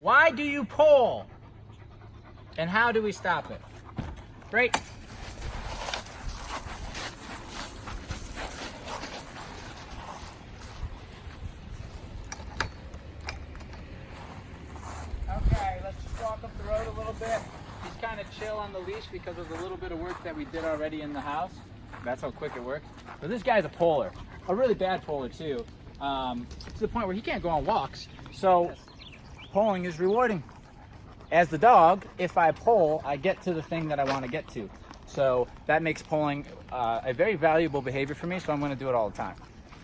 Why do you pull? And how do we stop it? Break. Okay, let's just walk up the road a little bit. He's kind of chill on the leash because of the little bit of work that we did already in the house. That's how quick it works. But this guy's a puller, a really bad puller too, to the point where he can't go on walks. So pulling is rewarding. As the dog, if I pull, I get to the thing that I want to get to. So that makes pulling a very valuable behavior for me, so I'm going to do it all the time.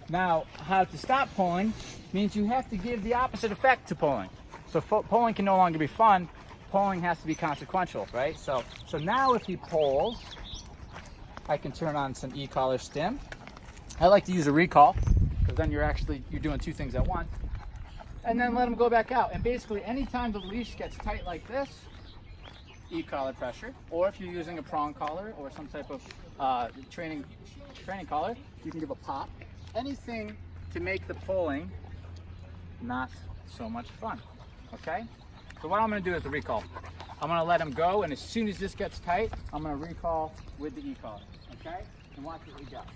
Now, how to stop pulling means you have to give the opposite effect to pulling. So pulling can no longer be fun, pulling has to be consequential, right? So now if he pulls, I can turn on some e-collar stim. I like to use a recall, because then you're doing two things at once. And then let him go back out. And basically anytime the leash gets tight like this, e-collar pressure, or if you're using a prong collar or some type of training collar, you can give a pop. Anything to make the pulling not so much fun, okay? So what I'm gonna do is the recall. I'm gonna let him go, and as soon as this gets tight, I'm gonna recall with the e-collar, okay? And watch what we got.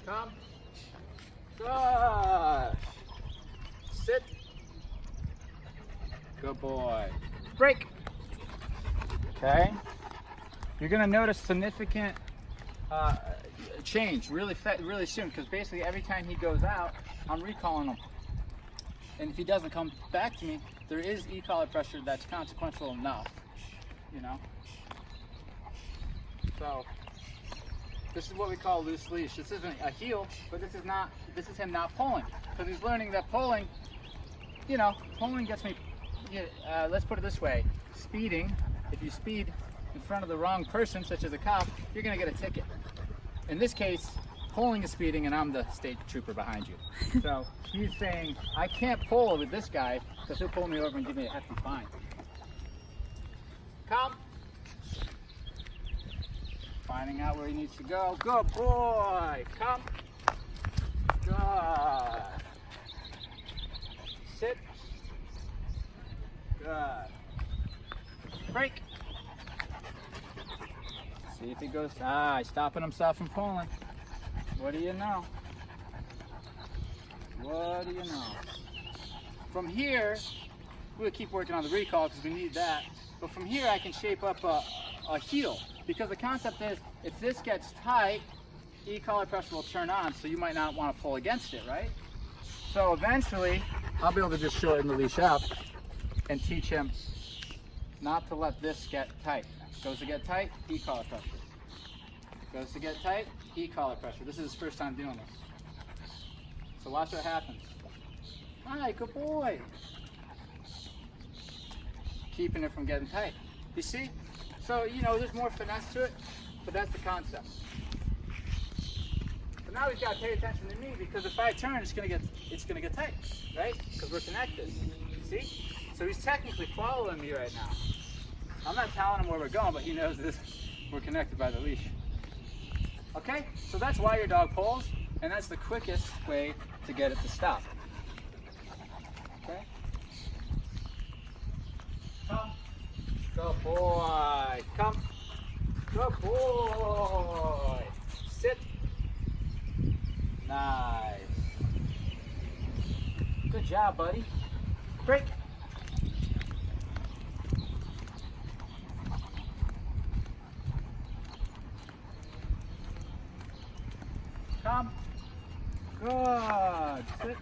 Come. Good. Sit. Good boy. Break. Okay. You're gonna notice significant change really soon, because basically every time he goes out, I'm recalling him. And if he doesn't come back to me, there is e-collar pressure that's consequential enough, you know. So this is what we call loose leash. This isn't a heel, but this is him not pulling, because he's learning that pulling, you know, pulling gets me. Let's put it this way: speeding. If you speed in front of the wrong person, such as a cop, you're gonna get a ticket. In this case, pulling is speeding, and I'm the state trooper behind you. So he's saying, I can't pull with this guy because he'll pull me over and give me a hefty fine. Come. Finding out where he needs to go. Good boy. Come. Good. Sit. Good. Break. See if he goes. He's stopping himself from pulling. What do you know? What do you know? From here, we'll keep working on the recall because we need that. But from here, I can shape up a heel, because the concept is, if this gets tight, e-collar pressure will turn on, so you might not want to pull against it, right? So eventually, I'll be able to just shorten the leash up and teach him not to let this get tight. Goes to get tight, e-collar pressure. Goes to get tight, e-collar pressure. This is his first time doing this. So watch what happens. Hi, good boy. Keeping it from getting tight. You see? So, you know, there's more finesse to it, but that's the concept. But now he's got to pay attention to me, because if I turn, it's gonna get tight, right? Because we're connected. See? So he's technically following me right now. I'm not telling him where we're going, but he knows this. We're connected by the leash. Okay? So that's why your dog pulls, and that's the quickest way to get it to stop. Okay? Come. Good boy. Come. Good boy. Sit. Nice. Good job, buddy. Break. Come. Good. Sit.